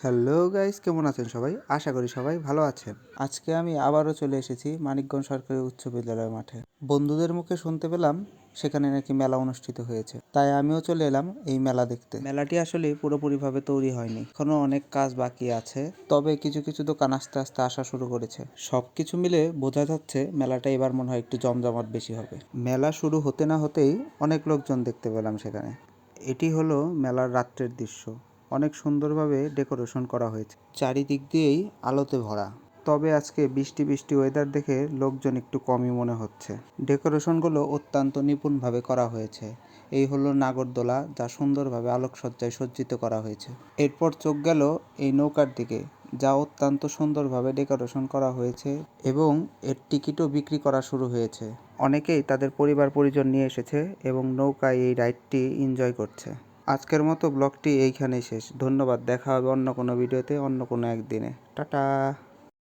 Hello guys, কেমন আছেন সবাই? আশা করি সবাই ভালো আছেন। আজকে আমি আবারও চলে এসেছি মানিকগঞ্জ সরকারি উচ্চ বিদ্যালয় মাঠে। বন্ধুদের মুখে শুনতে পেলাম সেখানে নাকি মেলা অনুষ্ঠিত হয়েছে, তাই আমিও চলে এলাম এই মেলা দেখতে। মেলাটি আসলে পুরোপুরিভাবে তৈরি হয়নি, এখনো অনেক কাজ বাকি আছে। তবে কিছু কিছু দোকান আস্তে আস্তে আসা শুরু করেছে। সবকিছু মিলে বোঝা যাচ্ছে মেলাটা এবার মনে হয় একটু জমজমাট বেশি হবে। মেলা শুরু হতে না হতেই অনেক লোকজন দেখতে পেলাম সেখানে। এটি হলো মেলার রাত্রের দৃশ্য। অনেক সুন্দরভাবে ডেকোরেশন করা হয়েছে, চারিদিক দিয়েই আলোতে ভরা। তবে আজকে বৃষ্টি বৃষ্টি ওয়েদার দেখে লোকজন একটু কমই মনে হচ্ছে। ডেকোরেশনগুলো অত্যন্ত নিপুণভাবে করা হয়েছে। এই হলো নাগরদোলা, যা সুন্দরভাবে আলোকসজ্জায় সজ্জিত করা হয়েছে। এরপর চোখ গেল এই নৌকার দিকে, যা অত্যন্ত সুন্দরভাবে ডেকোরেশন করা হয়েছে এবং এর টিকিটও বিক্রি করা শুরু হয়েছে। অনেকেই তাদের পরিবার পরিজন নিয়ে এসেছে এবং নৌকায় এই রাইডটি এনজয় করছে। আজকের মতো ব্লগটি এইখানেই শেষ। ধন্যবাদ। দেখা হবে অন্য কোনো ভিডিওতে অন্য কোনো একদিনে। টাটা।